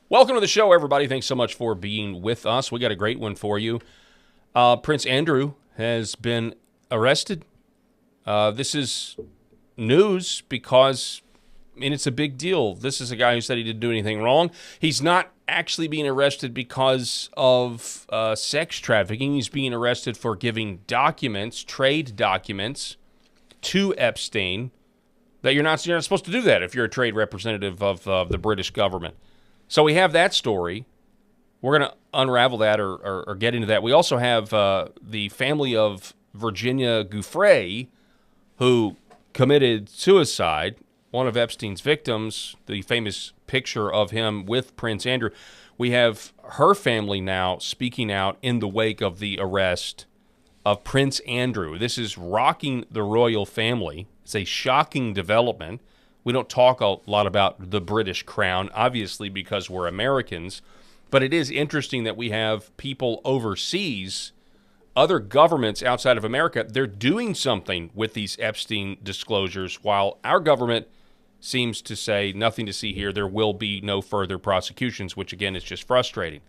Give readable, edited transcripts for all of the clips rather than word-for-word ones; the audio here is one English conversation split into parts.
Welcome to the show, everybody. Thanks so much for being with us. We got a great one for you. Prince Andrew has been arrested. This is news because, it's a big deal. This is a guy who said he didn't do anything wrong. He's not actually being arrested because of sex trafficking. He's being arrested for giving documents, trade documents, to Epstein. That you're not supposed to do that if you're a trade representative of the British government. So we have that story. We're going to unravel that or get into that. We also have the family of Virginia Giuffre, who committed suicide, one of Epstein's victims, the famous picture of him with Prince Andrew. We have her family now speaking out in the wake of the arrest of Prince Andrew. This is rocking the royal family. It's a shocking development. We don't talk a lot about the British crown, obviously, because we're Americans. But it is interesting that we have people overseas, other governments outside of America, they're doing something with these Epstein disclosures, while our government seems to say nothing to see here. There will be no further prosecutions, which, again, is just frustrating.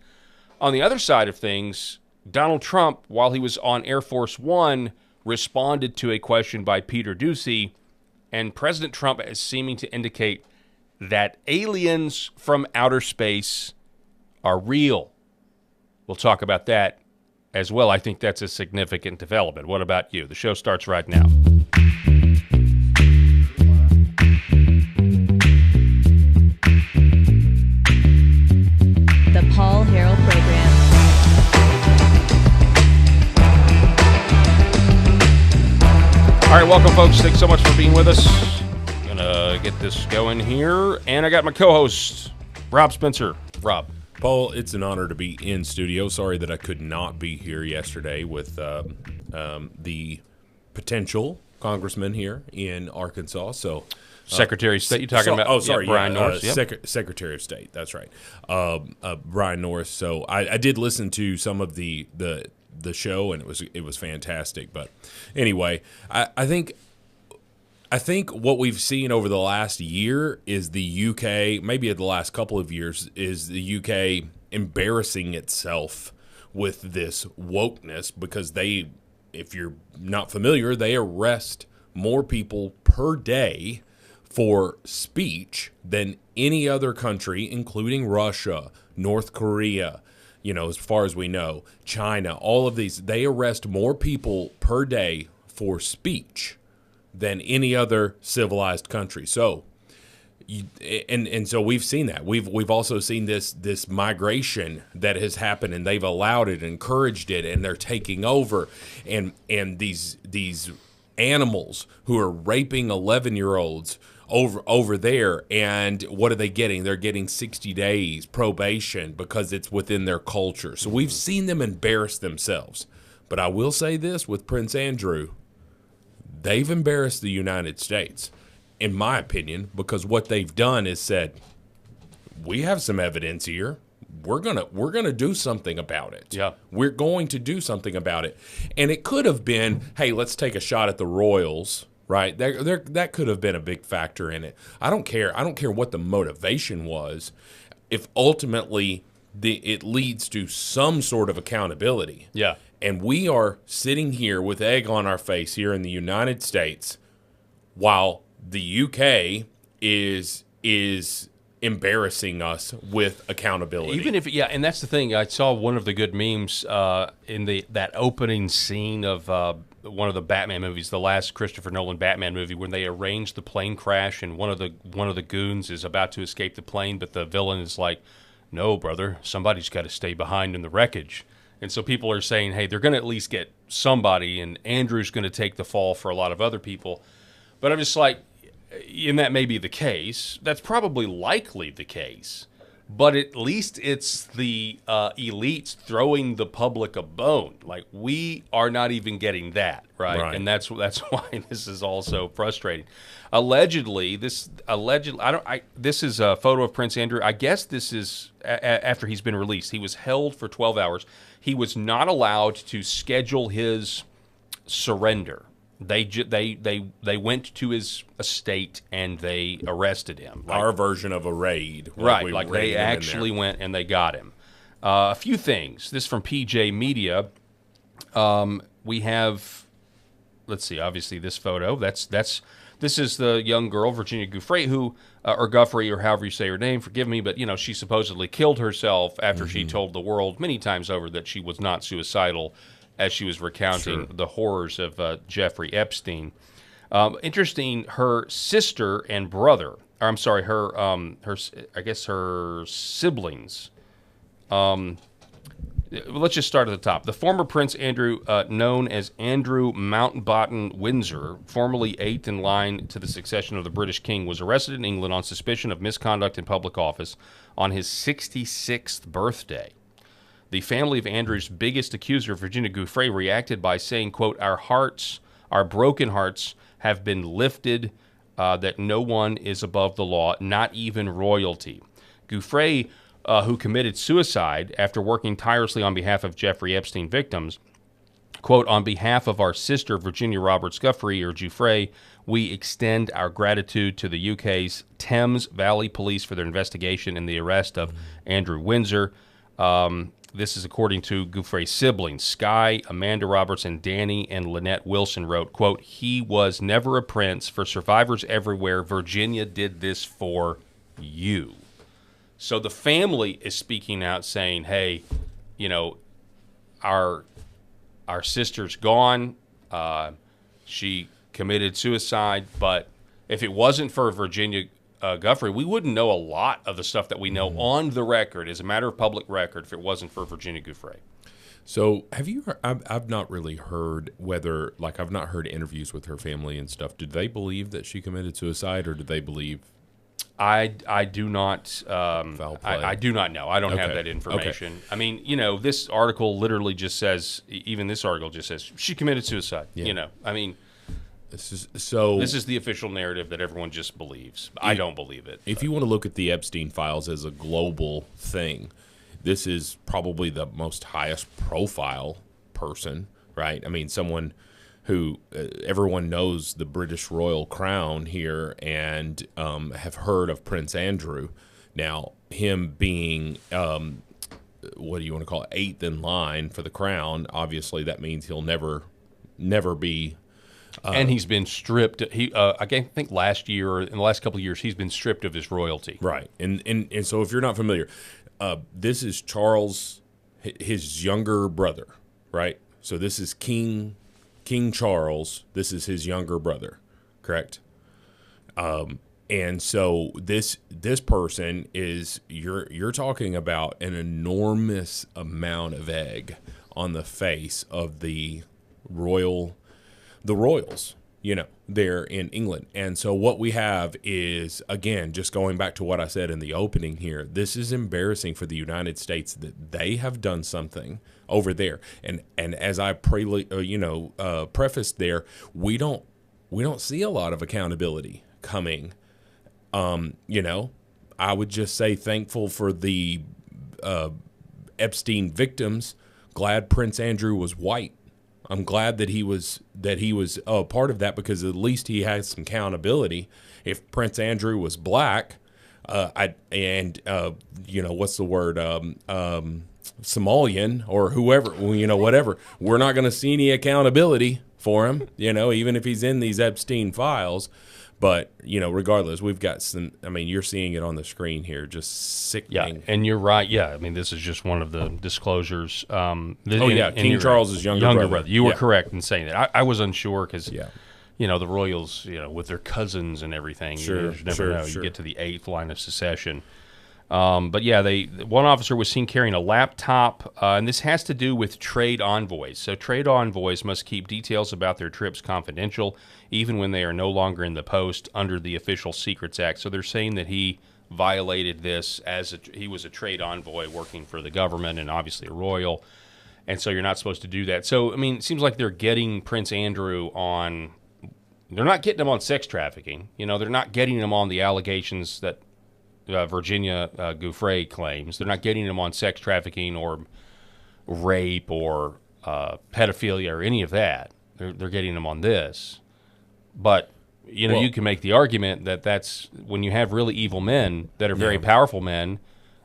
On the other side of things, Donald Trump, while he was on Air Force One, responded to a question by Peter Doocy, and President Trump is seeming to indicate that aliens from outer space are real. We'll talk about that as well. I think that's a significant development. What about you? The show starts right now. The Paul Harrell Program. All right, welcome, folks. Thanks so much for being with us. Gonna get this going here. And I got my co-host, Rob Spencer. Rob. Paul, it's an honor to be in studio. Sorry that I could not be here yesterday with the potential congressman here in Arkansas. So, Secretary of State, you talking about? Oh, sorry, Brian Norris. Yep. Secretary of State. That's right, Brian Norris. So I did listen to some of the show, and it was fantastic. But anyway, I think what we've seen over the last year is the UK, maybe the last couple of years, is the UK embarrassing itself with this wokeness, because they, if you're not familiar, they arrest more people per day for speech than any other country, including Russia, North Korea, as far as we know, China, all of these. They arrest more people per day for speech than any other civilized country. So, and so we've seen that. We've also seen this migration that has happened, and they've allowed it, encouraged it, and they're taking over. And these animals who are raping 11-year-olds over there, and what are they getting? They're getting 60 days probation because it's within their culture. So we've seen them embarrass themselves. But I will say this with Prince Andrew, they've embarrassed the United States, in my opinion, because what they've done is said, we have some evidence here. We're gonna do something about it. Yeah. We're going to do something about it. And it could have been, hey, let's take a shot at the royals, right? That could have been a big factor in it. I don't care. I don't care what the motivation was, if ultimately it leads to some sort of accountability. Yeah. And we are sitting here with egg on our face here in the United States, while the UK is embarrassing us with accountability. Even if, and that's the thing. I saw one of the good memes in that opening scene of one of the Batman movies, the last Christopher Nolan Batman movie, when they arranged the plane crash, and one of the goons is about to escape the plane, but the villain is like, "No, brother, somebody's got to stay behind in the wreckage." And so people are saying, hey, they're going to at least get somebody, and Andrew's going to take the fall for a lot of other people. But I'm just like, and that may be the case. That's probably likely the case. But at least it's the elites throwing the public a bone. Like, we are not even getting that, right? And that's why this is also frustrating. Allegedly, this is a photo of Prince Andrew. I guess this is after he's been released. He was held for 12 hours. He was not allowed to schedule his surrender. They went to his estate and they arrested him. Our version of a raid. Right, like they actually went and they got him. A few things. This from PJ Media. We have, let's see, obviously this photo. This is the young girl, Virginia Giuffre, who, or Guffrey, or however you say her name, forgive me, but, she supposedly killed herself after she told the world many times over that she was not suicidal as she was recounting the horrors of Jeffrey Epstein. Interesting, her sister and brother, or I'm sorry, her siblings. Let's just start at the top. The former Prince Andrew, known as Andrew Mountbatten Windsor, formerly eighth in line to the succession of the British King, was arrested in England on suspicion of misconduct in public office on his 66th birthday. The family of Andrew's biggest accuser, Virginia Giuffre, reacted by saying, quote, our broken hearts have been lifted, that no one is above the law, not even royalty. Giuffre, who committed suicide after working tirelessly on behalf of Jeffrey Epstein victims, quote, on behalf of our sister, Virginia Roberts Giuffre, or Giuffre, we extend our gratitude to the UK's Thames Valley Police for their investigation and the arrest of Andrew Windsor. This is according to Giuffre's siblings. Skye, Amanda Roberts, and Danny and Lynette Wilson wrote, quote, he was never a prince. For survivors everywhere, Virginia did this for you. So the family is speaking out saying, hey, our sister's gone. She committed suicide. But if it wasn't for Virginia Giuffre, we wouldn't know a lot of the stuff that we know on the record, as a matter of public record, if it wasn't for Virginia Giuffre. So have you heard, I've not really heard whether, I've not heard interviews with her family and stuff. Did they believe that she committed suicide, or did they believe... I do not I do not know. I don't have that information. Okay. I mean, this article literally just says, even this article just says she committed suicide. Yeah. I mean, this is the official narrative that everyone just believes. I don't believe it. If you want to look at the Epstein files as a global thing, this is probably the most highest profile person, right? I mean, someone who everyone knows the British royal crown here and have heard of Prince Andrew. Now, him being, what do you want to call it, eighth in line for the crown, obviously that means he'll never be... and he's been stripped. I think last year, or in the last couple of years, he's been stripped of his royalty. Right. And so if you're not familiar, this is Charles, his younger brother, right? So this is King Charles. This is his younger brother, correct? And so this person is, you're talking about an enormous amount of egg on the face of the royals, there in England. And so what we have is, again, just going back to what I said in the opening here, this is embarrassing for the United States that they have done something over there. And as I prefaced there, we don't see a lot of accountability coming. I would just say thankful for the Epstein victims. Glad Prince Andrew was white. I'm glad that he was part of that, because at least he has some accountability. If Prince Andrew was black, what's the word, Somalian or whoever, whatever, we're not going to see any accountability for him, even if he's in these Epstein files. But, regardless, we've got some, you're seeing it on the screen here, just sickening. Yeah, and you're right. Yeah, this is just one of the disclosures. King Charles' younger brother. You were correct in saying that. I was unsure because, the royals, with their cousins and everything, you never know. You get to the eighth line of succession. But yeah, one officer was seen carrying a laptop, and this has to do with trade envoys. So trade envoys must keep details about their trips confidential, even when they are no longer in the post under the Official Secrets Act. So they're saying that he violated this he was a trade envoy working for the government and obviously a royal, and so you're not supposed to do that. So, it seems like they're getting Prince Andrew on... They're not getting him on sex trafficking. They're not getting him on the allegations that Virginia Giuffre claims. They're not getting him on sex trafficking or rape or pedophilia or any of that. they're getting them on this. But Well- you can make the argument that that's when you have really evil men that are very powerful men.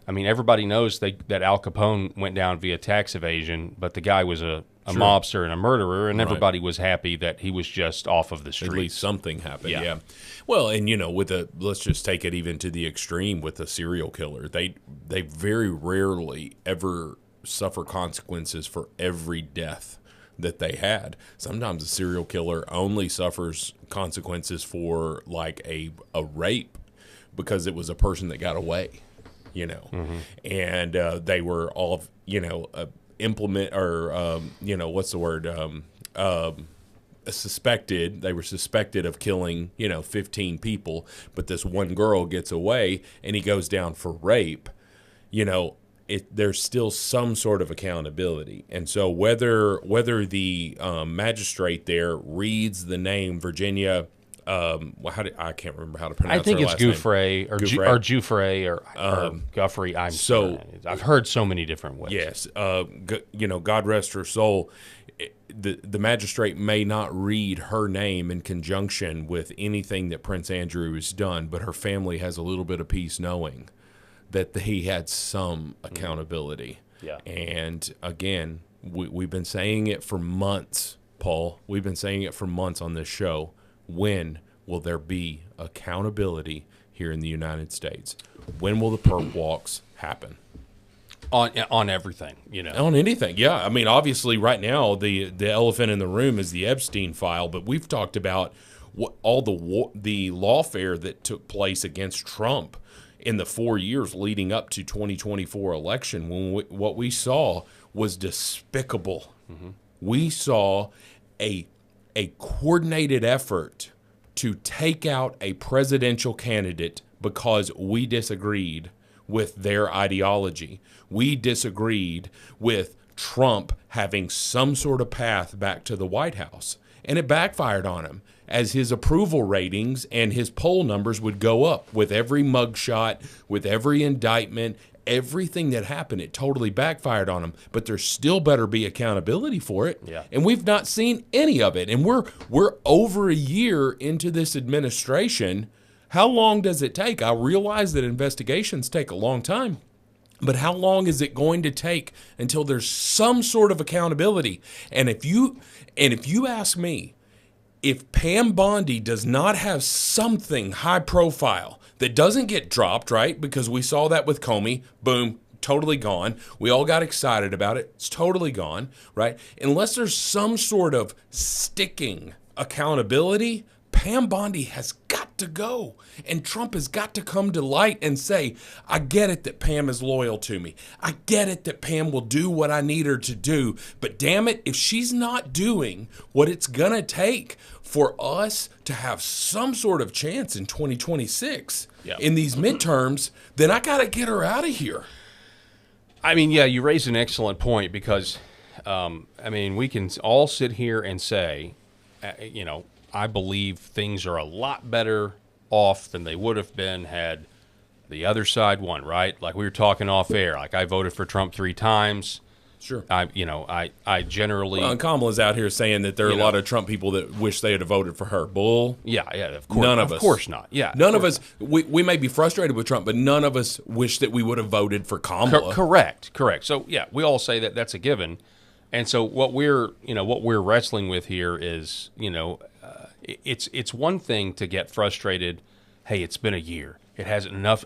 I mean, everybody knows that Al Capone went down via tax evasion, but the guy was a mobster and a murderer, and everybody was happy that he was just off of the streets. At least something happened, Yeah. yeah. Well, and let's just take it even to the extreme with a serial killer. They very rarely ever suffer consequences for every death that they had. Sometimes a serial killer only suffers consequences for like a rape because it was a person that got away, and they were all implement or what's the word suspected. They were suspected of killing 15 people, but this one girl gets away and he goes down for rape. There's still some sort of accountability, and so whether the magistrate there reads the name Virginia, I can't remember how to pronounce. I think her it's last name. Giuffre or Giuffre or Guffrey. I've heard so many different ways. Yes, God rest her soul. The magistrate may not read her name in conjunction with anything that Prince Andrew has done, but her family has a little bit of peace knowing that he had some accountability. Yeah. And again, we've been saying it for months, Paul. We've been saying it for months on this show. When will there be accountability here in the United States? When will the perp walks happen? On everything, On anything, yeah. I mean, obviously, right now the elephant in the room is the Epstein file, but we've talked about all the lawfare that took place against Trump in the 4 years leading up to 2024 election. What we saw was despicable. Mm-hmm. We saw a coordinated effort to take out a presidential candidate because we disagreed with their ideology. We disagreed with Trump having some sort of path back to the White House. And it backfired on him as his approval ratings and his poll numbers would go up with every mugshot, with every indictment, everything that happened. It totally backfired on him. But there still better be accountability for it. Yeah. And we've not seen any of it. And we're over a year into this administration. How long does it take? I realize that investigations take a long time. But how long is it going to take until there's some sort of accountability? And if you ask me, if Pam Bondi does not have something high profile that doesn't get dropped, right? Because we saw that with Comey, boom, totally gone. We all got excited about it. It's totally gone, right? Unless there's some sort of sticking accountability, Pam Bondi has got to go. And Trump has got to come to light and say, I get it that Pam is loyal to me. I get it that Pam will do what I need her to do. But damn it, if she's not doing what it's going to take for us to have some sort of chance in 2026 in these midterms, then I got to get her out of here. I mean, yeah, you raise an excellent point because, we can all sit here and say, I believe things are a lot better off than they would have been had the other side won, right? Like we were talking off air. Like I voted for Trump 3 times. Sure. I generally. Well, and Kamala's out here saying that there are a lot of Trump people that wish they had voted for her. Bull. Yeah, of course. None of us. Of course not. Yeah. None of us. We may be frustrated with Trump, but none of us wish that we would have voted for Kamala. Correct. So yeah, we all say that that's a given. And so what we're wrestling with here is, it's one thing to get frustrated. Hey, it's been a year. It hasn't enough.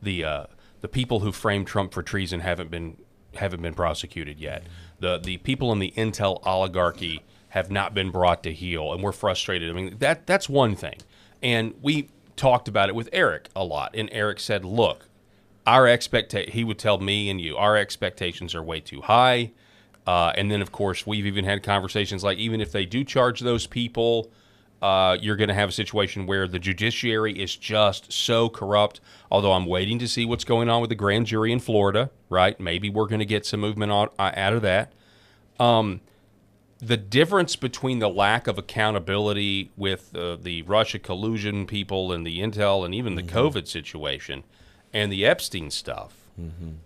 The people who framed Trump for treason haven't been prosecuted yet. The people in the intel oligarchy have not been brought to heel, and we're frustrated. I mean, that's one thing. And we talked about it with Eric a lot, and Eric said, look, he would tell me and you, our expectations are way too high. And then, of course, we've even had conversations like even if they do charge those people, you're going to have a situation where the judiciary is just so corrupt, although I'm waiting to see what's going on with the grand jury in Florida, right? Maybe we're going to get some movement out of that. The difference between the lack of accountability with the Russia collusion people and the intel and even the COVID situation and the Epstein stuff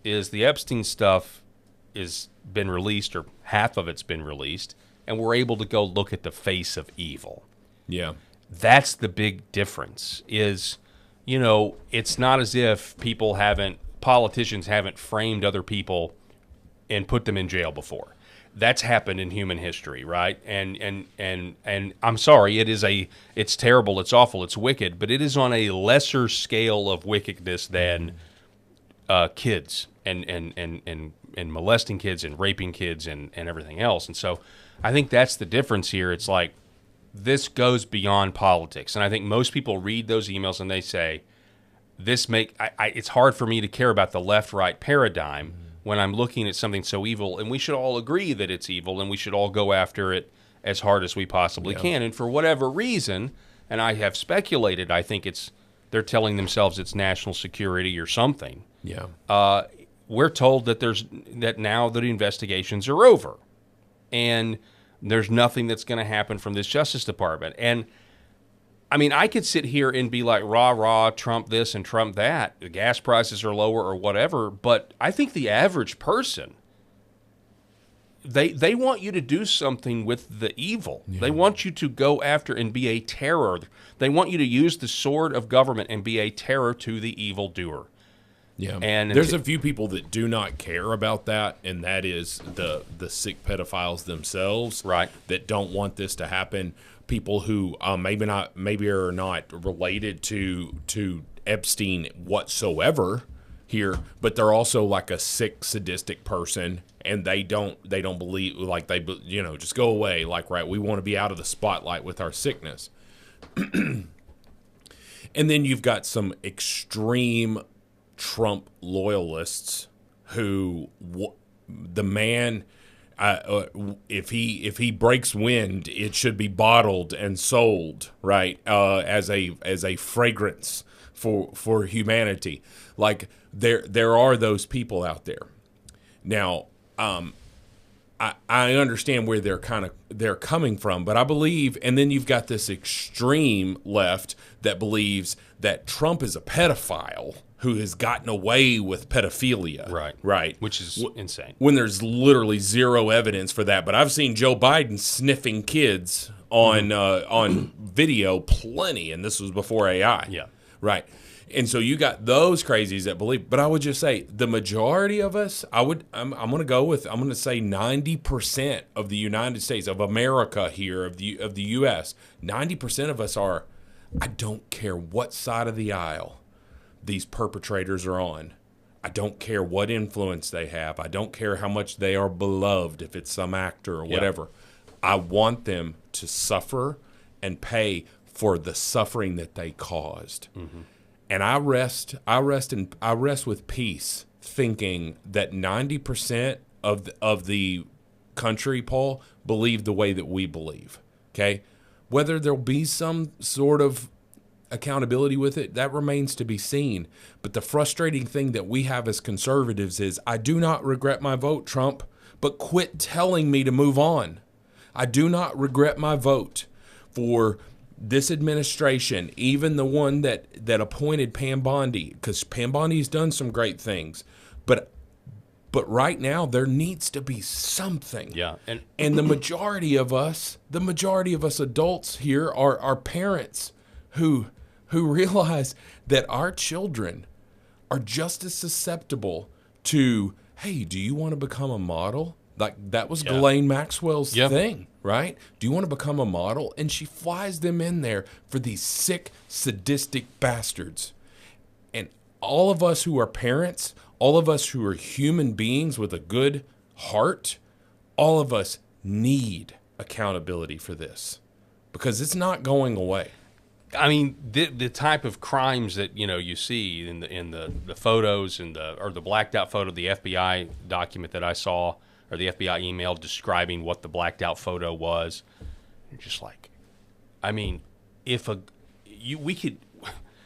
is the Epstein stuff is been released, or half of it's been released, and we're able to go look at the face of evil. Yeah. That's the big difference is, it's not as if politicians haven't framed other people and put them in jail before. That's happened in human history, right? And I'm sorry, it's terrible, it's awful, it's wicked, but it is on a lesser scale of wickedness than kids and molesting kids and raping kids and everything else. And so I think that's the difference here. It's like this goes beyond politics. And I think most people read those emails and they say, it's hard for me to care about the left-right paradigm when I'm looking at something so evil, and we should all agree that it's evil, and we should all go after it as hard as we possibly can. And for whatever reason, and I have speculated, I think they're telling themselves it's national security or something. Yeah. We're told that now that investigations are over, and there's nothing that's going to happen from this Justice Department. And I mean, I could sit here and be like, rah, rah, Trump this and Trump that. The gas prices are lower or whatever. But I think the average person, they want you to do something with the evil. Yeah. They want you to go after and be a terror. They want you to use the sword of government and be a terror to the evildoer. Yeah, and there's a few people that do not care about that, and that is the sick pedophiles themselves, right? That don't want this to happen. People who maybe are not related to Epstein whatsoever here, but they're also like a sick, sadistic person, and they don't believe, like, they just go away, like, right, we want to be out of the spotlight with our sickness. And then you've got some extreme Trump loyalists who the man. If he breaks wind, it should be bottled and sold, right? As a fragrance for humanity. Like there are those people out there. Now, I understand where they're coming from, but I believe, and then you've got this extreme left that believes that Trump is a pedophile who has gotten away with pedophilia. Right. Which is insane. When there's literally zero evidence for that. But I've seen Joe Biden sniffing kids on video plenty, and this was before AI. Yeah. Right. And so you got those crazies that believe. But I would just say the majority of us, I'm going to say 90% of the United States, of America here, of the U.S., 90% of us are, I don't care what side of the aisle these perpetrators are on. I don't care what influence they have. I don't care how much they are beloved, if it's some actor or whatever. I want them to suffer and pay for the suffering that they caused. Mm-hmm. And I rest with peace, thinking that 90% of the country, Paul, believe the way that we believe. Okay, whether there'll be some sort of accountability with it, that remains to be seen. But the frustrating thing that we have as conservatives is, I do not regret my vote, Trump, but quit telling me to move on. I do not regret my vote for this administration, even the one that appointed Pam Bondi, because Pam Bondi's done some great things. But right now there needs to be something. Yeah. And the majority of us adults here are parents who realize that our children are just as susceptible to, hey, do you want to become a model? Like, that was Ghislaine Maxwell's thing, right? Do you want to become a model? And she flies them in there for these sick, sadistic bastards. And all of us who are parents, all of us who are human beings with a good heart, all of us need accountability for this, because it's not going away. I mean, the type of crimes that you see in the photos or the blacked out photo, the FBI document that I saw, or the FBI email describing what the blacked out photo was, you're just like, I mean, we could,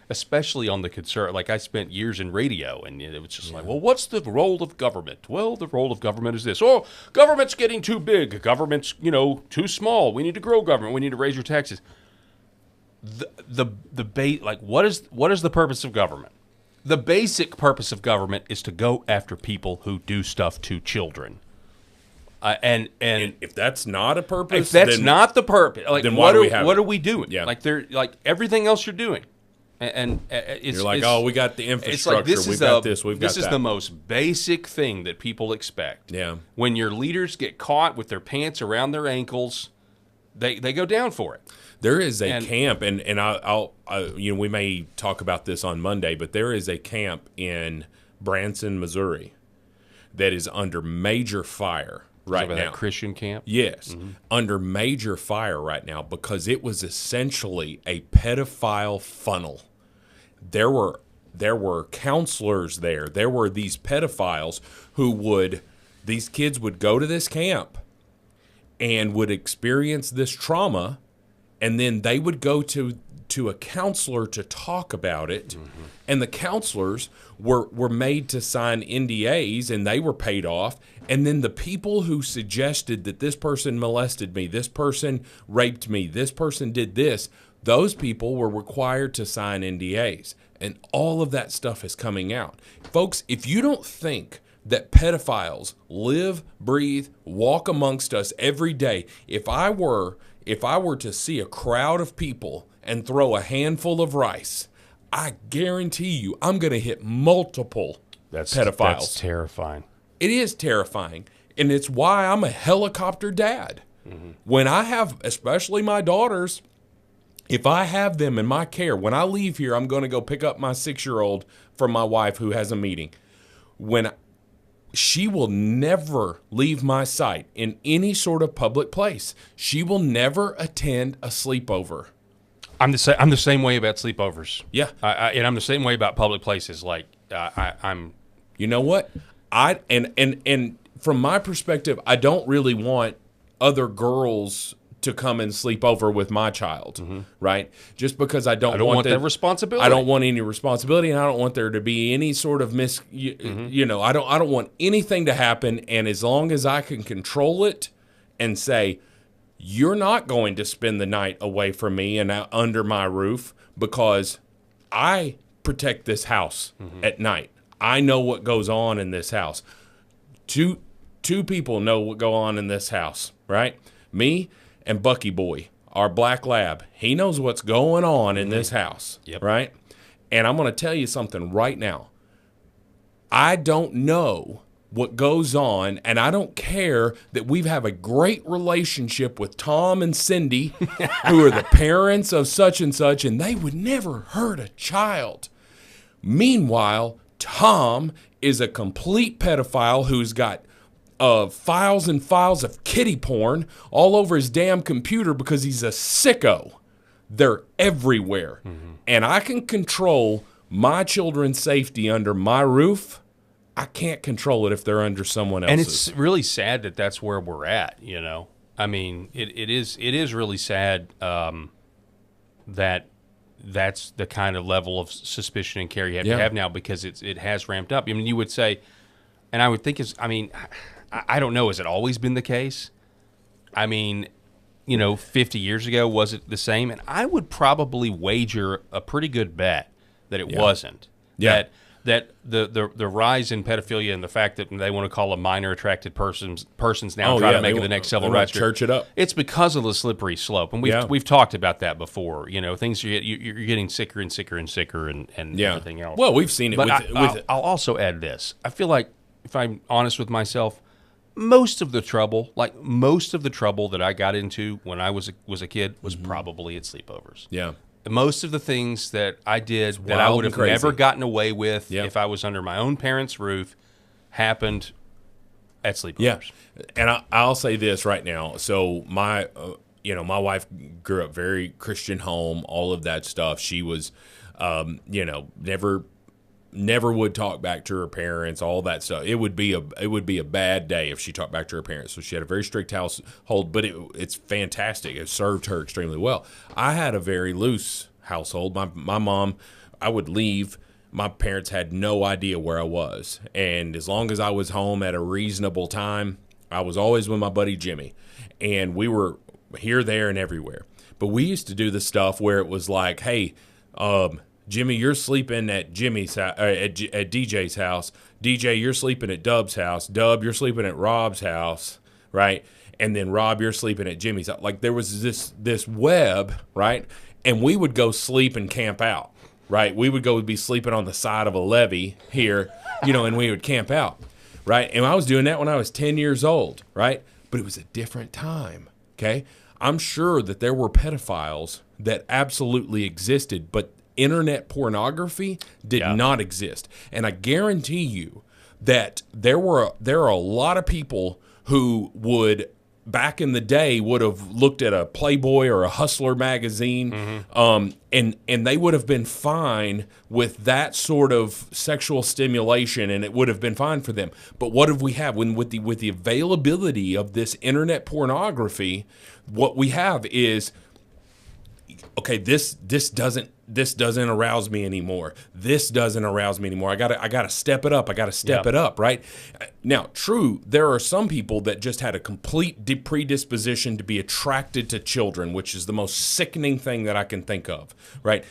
especially on the concern, like I spent years in radio, and it was just like, well, what's the role of government? Well, the role of government is this. Oh, government's getting too big. Government's too small. We need to grow government. We need to raise your taxes. What is the purpose of government? The basic purpose of government is to go after people who do stuff to children. And if that's not a purpose, if that's then, not the purpose, like then why do we have what it? are we doing? Yeah. Like they're like everything else you're doing, and it's you're like, it's, oh, we got the it's infrastructure, like this we've is got this, we've got this is that. the most basic thing that people expect. Yeah. When your leaders get caught with their pants around their ankles, they go down for it. There is a camp, and I'll we may talk about this on Monday, but there is a camp in Branson, Missouri, that is under major fire right now. That Christian camp? Yes, under major fire right now because it was essentially a pedophile funnel. There were counselors there. There were these pedophiles these kids would go to this camp and would experience this trauma, and then they would go to a counselor to talk about it, and the counselors were made to sign NDAs, and they were paid off, and then the people who suggested that this person molested me, this person raped me, this person did this, those people were required to sign NDAs, and all of that stuff is coming out. Folks, if you don't think that pedophiles live, breathe, walk amongst us every day, if I were to see a crowd of people and throw a handful of rice, I guarantee you I'm going to hit multiple pedophiles. That's terrifying. It is terrifying, and it's why I'm a helicopter dad. When I have, especially my daughters, if I have them in my care, when I leave here, I'm going to go pick up my 6-year-old from my wife who has a meeting. She will never leave my sight in any sort of public place. She will never attend a sleepover. I'm the same way about sleepovers. Yeah. And I'm the same way about public places. Like I'm. You know what? And from my perspective, I don't really want other girls to come and sleep over with my child, right? Just because I don't want that responsibility. I don't want any responsibility, and I don't want there to be any sort of I don't want anything to happen. And as long as I can control it and say, you're not going to spend the night away from me and under my roof, because I protect this house at night. I know what goes on in this house. Two people know what go on in this house, right? Me and Bucky Boy, our black lab. He knows what's going on in this house, right? And I'm going to tell you something right now. I don't know what goes on, and I don't care that we have a great relationship with Tom and Cindy, who are the parents of such and such, and they would never hurt a child. Meanwhile, Tom is a complete pedophile who's got files and files of kiddie porn all over his damn computer because he's a sicko. They're everywhere. And I can control my children's safety under my roof. I can't control it if they're under someone else's. And it's really sad that that's where we're at, you know. I mean, it is really sad that that's the kind of level of suspicion and care you have to have now, because it has ramped up. I mean, you would say, and I would think I don't know, has it always been the case? I mean, 50 years ago, was it the same? And I would probably wager a pretty good bet that it wasn't. Yeah. That the rise in pedophilia and the fact that they want to call a minor attracted persons now try to make it the next civil rights church it up. It's because of the slippery slope, and we've talked about that before. Things you're getting sicker and sicker and sicker, and everything else. Well, we've seen it. But I'll also add this. I feel like, if I'm honest with myself, most of the trouble that I got into when I was a kid was probably at sleepovers. Yeah. Most of the things that I did that I would have never gotten away with if I was under my own parents' roof happened at sleepovers. Yeah, and I'll say this right now. So my wife grew up very Christian home, all of that stuff. She was, never would talk back to her parents, all that stuff. It would be a bad day if she talked back to her parents. So she had a very strict household, but it's fantastic. It served her extremely well. I had a very loose household. My mom, I would leave. My parents had no idea where I was. And as long as I was home at a reasonable time, I was always with my buddy Jimmy. And we were here, there, and everywhere. But we used to do the stuff where it was like, hey, Jimmy, you're sleeping at Jimmy's house, at DJ's house. DJ, you're sleeping at Dub's house. Dub, you're sleeping at Rob's house. right? And then Rob, you're sleeping at Jimmy's. Like there was this web, right? And we would go sleep and camp out, right? We would go be sleeping on the side of a levee here, and we would camp out, right? And I was doing that when I was 10 years old, right? But it was a different time, okay? I'm sure that there were pedophiles that absolutely existed, but internet pornography did not exist. And I guarantee you that there are a lot of people who would back in the day would have looked at a Playboy or a Hustler magazine, and they would have been fine with that sort of sexual stimulation, and it would have been fine for them. But what have we have with the availability of this internet pornography? What we have is, okay, this doesn't arouse me anymore. This doesn't arouse me anymore. I gotta step it up. I gotta step it up, right? Now, true, there are some people that just had a complete predisposition to be attracted to children, which is the most sickening thing that I can think of, right?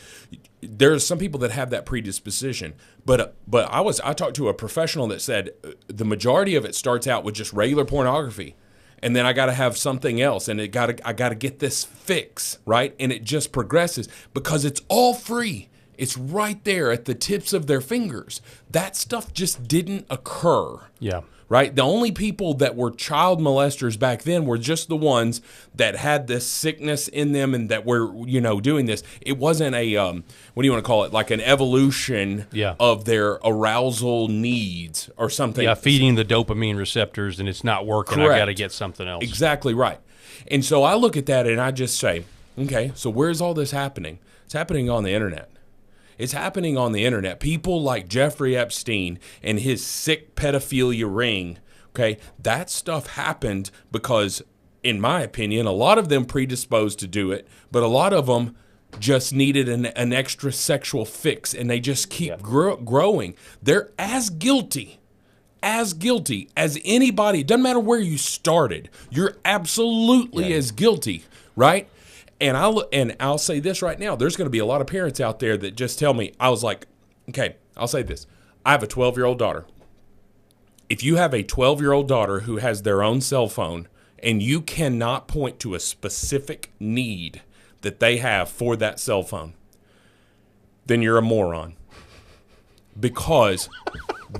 There's some people that have that predisposition, but I talked to a professional that said the majority of it starts out with just regular pornography. And then I got to have something else, and I got to get this fix, right? And it just progresses because it's all free. It's right there at the tips of their fingers. That stuff just didn't occur. Yeah. Right? The only people that were child molesters back then were just the ones that had this sickness in them and that were, doing this. It wasn't a, what do you want to call it? Like an evolution of their arousal needs or something. Yeah, feeding the dopamine receptors and it's not working. Correct. I got to get something else. Exactly right. And so I look at that and I just say, okay, so where's all this happening? It's happening on the internet. It's happening on the internet. People like Jeffrey Epstein and his sick pedophilia ring, okay, that stuff happened because, in my opinion, a lot of them predisposed to do it, but a lot of them just needed an extra sexual fix, and they just keep growing. They're as guilty as anybody. It doesn't matter where you started. You're absolutely as guilty, right? And I'll say this right now. There's going to be a lot of parents out there that just tell me, I was like, okay, I'll say this. I have a 12-year-old daughter. If you have a 12-year-old daughter who has their own cell phone and you cannot point to a specific need that they have for that cell phone, then you're a moron. Because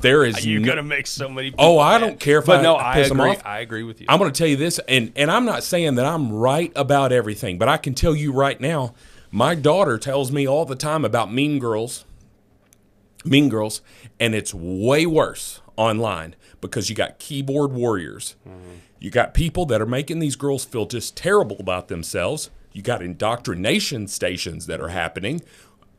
there is you're going to make so many people I don't care if I piss them off. I agree with you. I'm going to tell you this, and I'm not saying that I'm right about everything, but I can tell you right now, my daughter tells me all the time about Mean Girls, and it's way worse online because you got keyboard warriors. Mm-hmm. You got people that are making these girls feel just terrible about themselves. You got indoctrination stations that are happening.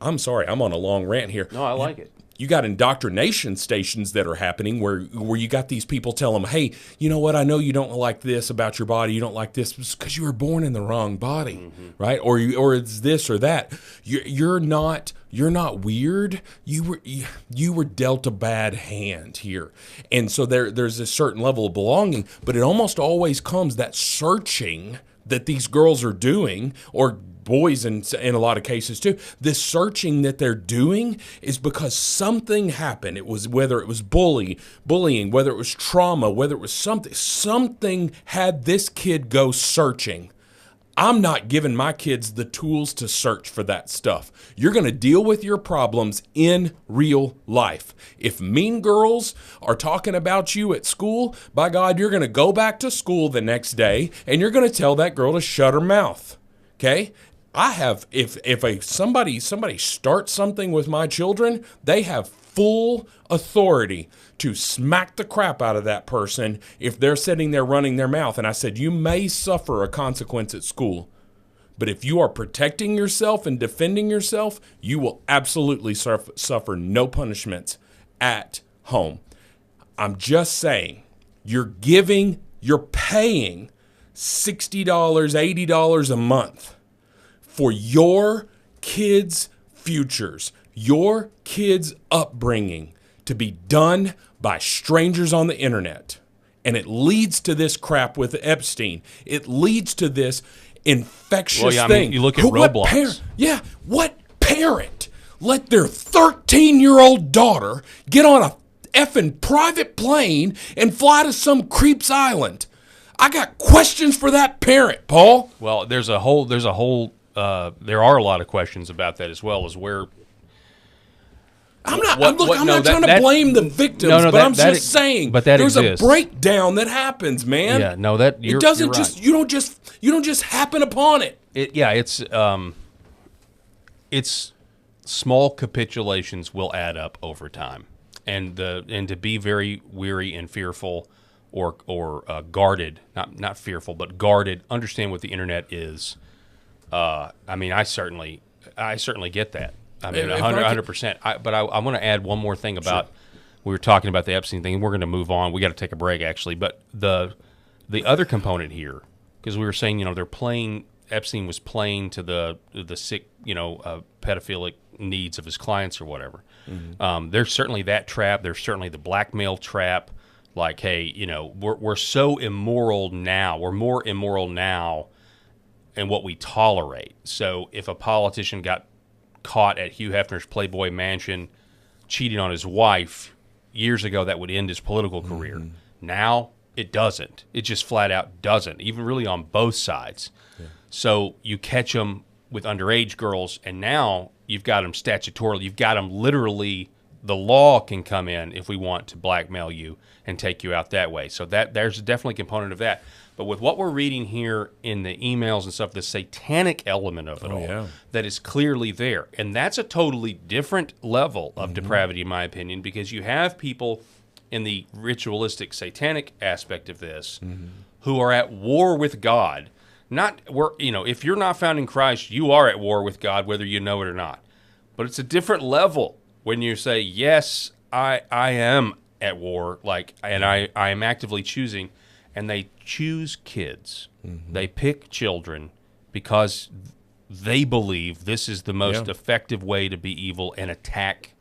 I'm sorry, I'm on a long rant here. No, I like it. You got indoctrination stations that are happening where you got these people tell them, hey, you know what? I know you don't like this about your body. You don't like this because you were born in the wrong body, right? Or it's this or that. You're not weird. You were dealt a bad hand here, and so there's a certain level of belonging. But it almost always comes that searching that these girls are doing, or boys in a lot of cases too. This searching that they're doing is because something happened. It was whether it was bullying, whether it was trauma, whether it was something had this kid go searching. I'm not giving my kids the tools to search for that stuff. You're going to deal with your problems in real life. If mean girls are talking about you at school, by God, you're going to go back to school the next day and you're going to tell that girl to shut her mouth. Okay? I have, if somebody starts something with my children, they have full authority to smack the crap out of that person if they're sitting there running their mouth. And I said, you may suffer a consequence at school, but if you are protecting yourself and defending yourself, you will absolutely suffer no punishments at home. I'm just saying, you're paying $60, $80 a month for your kids' futures, your kids' upbringing to be done by strangers on the internet. And it leads to this crap with Epstein. It leads to this infectious thing. I mean, you look at Roblox. What parent let their 13-year-old daughter get on a effing private plane and fly to some creep's island? I got questions for that parent, Paul. Well, there are a lot of questions about that as well as where. I'm not trying to blame the victims, but I'm just saying. But that there's exists. a breakdown that happens, man. Yeah, no, that it doesn't just you don't just happen upon it. It's small capitulations will add up over time, and to be very weary and fearful, or guarded, not fearful, but guarded. Understand what the internet is. I mean, I certainly get that. I mean, 100%. But I want to add one more thing about, we were talking about the Epstein thing, and we're going to move on. We got to take a break, actually. But the other component here, because we were saying, Epstein was playing to the sick, pedophilic needs of his clients or whatever. Mm-hmm. There's certainly that trap. There's certainly the blackmail trap. Like, hey, we're so immoral now. We're more immoral now in what we tolerate. So if a politician got caught at Hugh Hefner's Playboy Mansion cheating on his wife years ago, that would end his political career. Mm-hmm. Now it doesn't. It just flat out doesn't, even really on both sides. Yeah. So you catch them with underage girls, and now you've got them statutorily. You've got them literally. The law can come in if we want to blackmail you and take you out that way. So there's definitely a component of that. But with what we're reading here in the emails and stuff, the satanic element of it that is clearly there. And that's a totally different level of depravity, in my opinion, because you have people in the ritualistic satanic aspect of this who are at war with God. If you're not found in Christ, you are at war with God, whether you know it or not. But it's a different level when you say, yes, I am at war, and I am actively choosing. And they choose kids. Mm-hmm. They pick children because they believe this is the most effective way to be evil and attack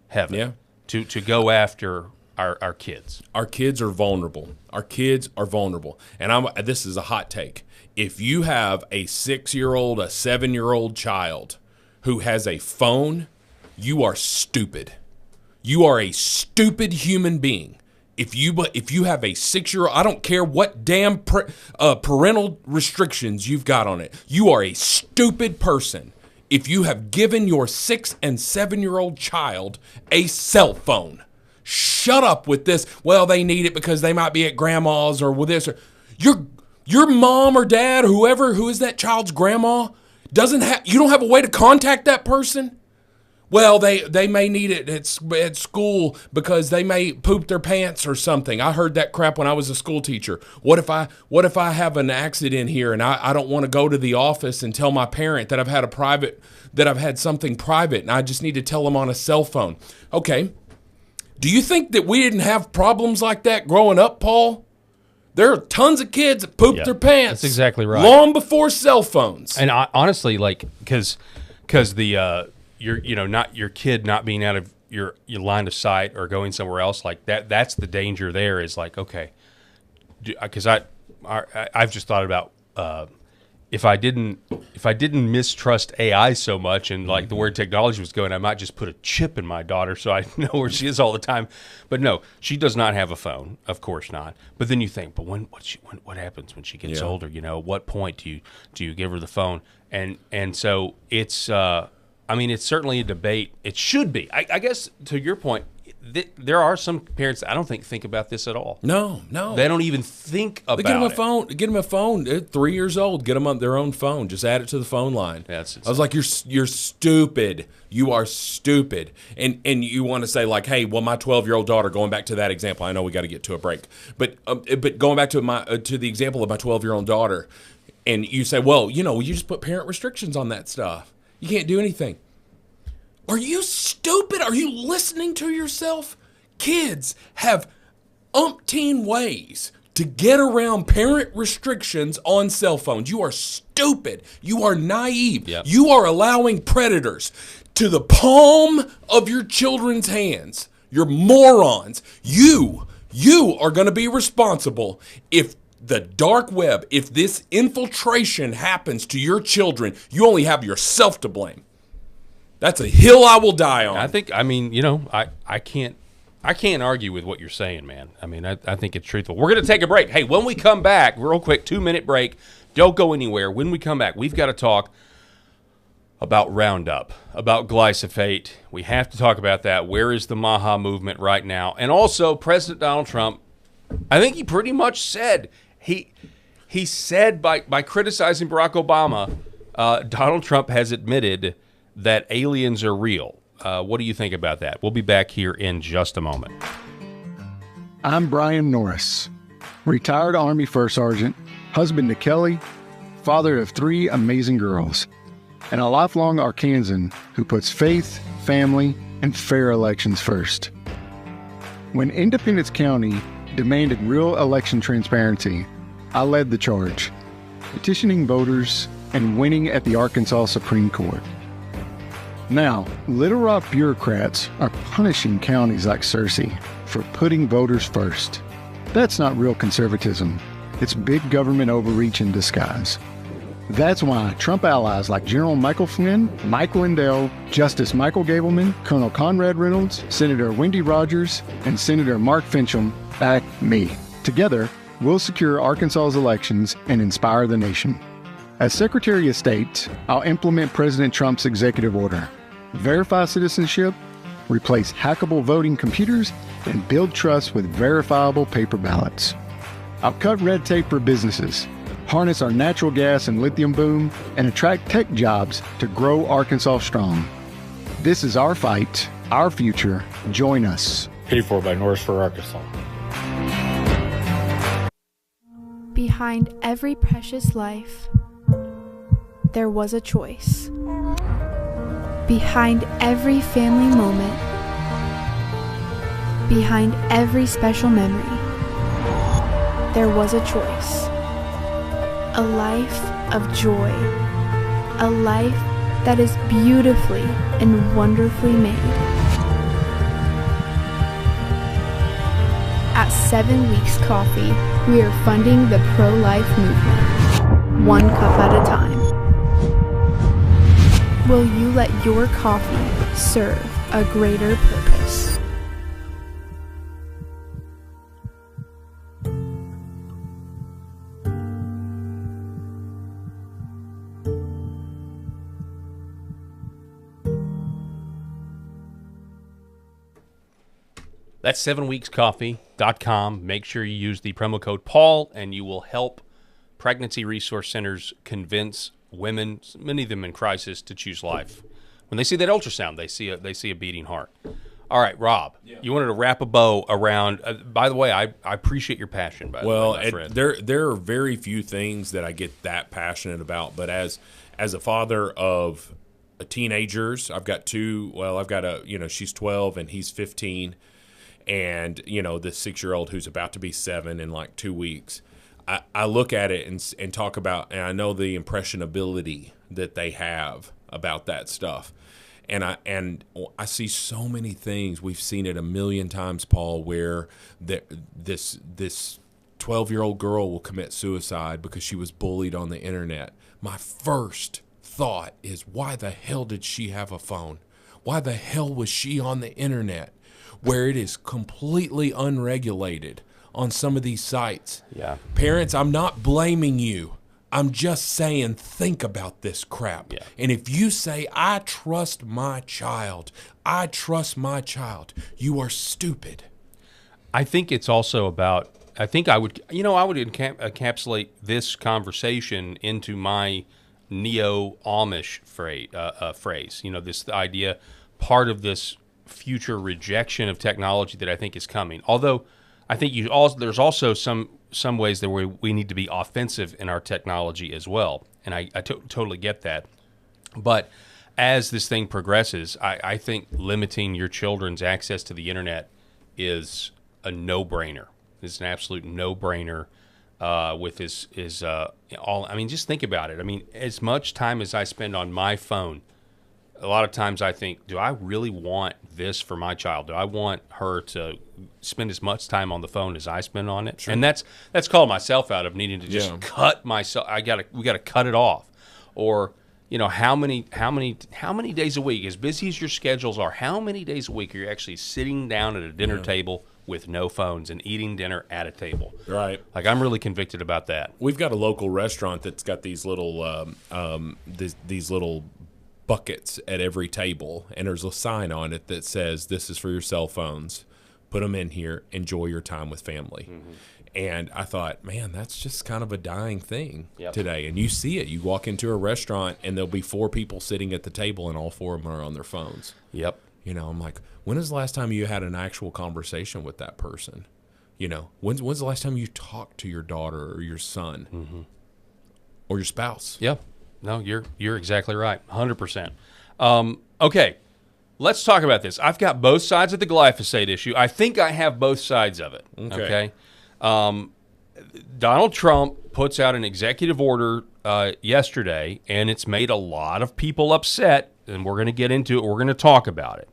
heaven. Yeah. To go after our kids. Our kids are vulnerable. Our kids are vulnerable. And this is a hot take. If you have a 6-year-old, a 7-year-old child who has a phone, you are stupid. You are a stupid human being. If you have a 6-year-old, I don't care what damn parental restrictions you've got on it, you are a stupid person if you have given your 6 and 7-year-old child a cell phone. Shut up with this. Well, they need it because they might be at grandma's or with this. Or your mom or dad, who is that child's grandma, you don't have a way to contact that person. Well, they may need it at school because they may poop their pants or something. I heard that crap when I was a school teacher. What if I have an accident here and I don't want to go to the office and tell my parent that I've had something private and I just need to tell them on a cell phone? Okay. Do you think that we didn't have problems like that growing up, Paul? There are tons of kids that poop their pants. That's exactly right. Long before cell phones. And honestly, because the not your kid not being out of your line of sight or going somewhere else like that. That's the danger. There is okay, because I've just thought about if I didn't mistrust AI so much and the word technology was going, I might just put a chip in my daughter so I know where she is all the time. But no, she does not have a phone, of course not. But then you think, but what happens when she gets older? At what point do you give her the phone? And so it's. It's certainly a debate. It should be. I guess, to your point, there are some parents that I don't think about this at all. No. They don't even think about it. Get them a phone. They're 3 years old. Get them on their own phone. Just add it to the phone line. I was like, you're stupid. You are stupid. And you want to say hey, well, my 12-year-old daughter, going back to that example, I know we got to get to a break. But going back to to the example of my 12-year-old daughter, and you say, well, you just put parent restrictions on that stuff. You can't do anything. Are you stupid? Are you listening to yourself? Kids have umpteen ways to get around parent restrictions on cell phones. You are stupid. You are naive. Yep. You are allowing predators to the palm of your children's hands. You're morons. You are going to be responsible if the dark web, if this infiltration happens to your children. You only have yourself to blame. That's a hill I will die on. I think, I can't I can't argue with what you're saying, man. I mean, I think it's truthful. We're going to take a break. Hey, when we come back, real quick, 2-minute break. Don't go anywhere. When we come back, we've got to talk about Roundup, about glyphosate. We have to talk about that. Where is the Maha movement right now? And also, President Donald Trump, I think he pretty much said, he said by criticizing Barack Obama, Donald Trump has admitted that aliens are real. What do you think about that? We'll be back here in just a moment. I'm Brian Norris, retired Army First Sergeant, husband to Kelly, father of 3 amazing girls, and a lifelong Arkansan who puts faith, family, and fair elections first. When Independence County demanded real election transparency, I led the charge, petitioning voters and winning at the Arkansas Supreme Court. Now, Little Rock bureaucrats are punishing counties like Searcy for putting voters first. That's not real conservatism. It's big government overreach in disguise. That's why Trump allies like General Michael Flynn, Mike Lindell, Justice Michael Gableman, Colonel Conrad Reynolds, Senator Wendy Rogers, and Senator Mark Fincham back me. Together, we'll secure Arkansas's elections and inspire the nation. As Secretary of State, I'll implement President Trump's executive order. Verify citizenship, replace hackable voting computers, and build trust with verifiable paper ballots. I'll cut red tape for businesses, harness our natural gas and lithium boom, and attract tech jobs to grow Arkansas strong. This is our fight, our future. Join us. Paid for by Norris for Arkansas. Behind every precious life, there was a choice. Behind every family moment, behind every special memory, there was a choice. A life of joy. A life that is beautifully and wonderfully made. At 7 Weeks Coffee, we are funding the pro-life movement, one cup at a time. Will you let your coffee serve a greater purpose? That's 7weekscoffee.com. Make sure you use the promo code Paul, and you will help pregnancy resource centers convince women, many of them in crisis, to choose life. When they see that ultrasound, they see a beating heart. All right, Rob, you wanted to wrap a bow around. By the way, I appreciate your passion. By the way, my friend. There are very few things that I get that passionate about. But as a father of teenagers, I've got 2. Well, I've got she's 12 and he's 15, and the 6-year-old who's about to be 7 in like 2 weeks. I look at it and talk about, and I know the impressionability that they have about that stuff. And I see so many things. We've seen it a million times, Paul, where this 12-year-old girl will commit suicide because she was bullied on the internet. My first thought is, why the hell did she have a phone? Why the hell was she on the internet where it is completely unregulated on some of these sites? Yeah. Parents, I'm not blaming you. I'm just saying, think about this crap. Yeah. And if you say, I trust my child, you are stupid. I think it's also about, I would encapsulate this conversation into my neo-Amish phrase. This idea, part of this future rejection of technology that I think is coming. Although I think there's also some ways that we need to be offensive in our technology as well, and I totally get that. But as this thing progresses, I think limiting your children's access to the internet is a no-brainer. It's an absolute no-brainer. With his all. I mean, just think about it. I mean, as much time as I spend on my phone, a lot of times I think, do I really want this for my child? Do I want her to spend as much time on the phone as I spend on it? Sure. And that's calling myself out of needing to just cut myself. We got to cut it off. Or, how many days a week, as busy as your schedules are, how many days a week are you actually sitting down at a dinner table with no phones and eating dinner at a table? Right. Like, I'm really convicted about that. We've got a local restaurant that's got these little these little buckets at every table, and there's a sign on it that says, "This is for your cell phones. Put them in here. Enjoy your time with family." Mm-hmm. And I thought, man, that's just kind of a dying thing today. And you see it. You walk into a restaurant, and there'll be 4 people sitting at the table, and all 4 of them are on their phones. Yep. I'm like, when is the last time you had an actual conversation with that person? When's the last time you talked to your daughter or your son or your spouse? Yeah. No, you're exactly right. 100%. Okay. Let's talk about this. I've got both sides of the glyphosate issue. I think I have both sides of it. Okay. Donald Trump puts out an executive order yesterday, and it's made a lot of people upset, and we're going to get into it. We're going to talk about it.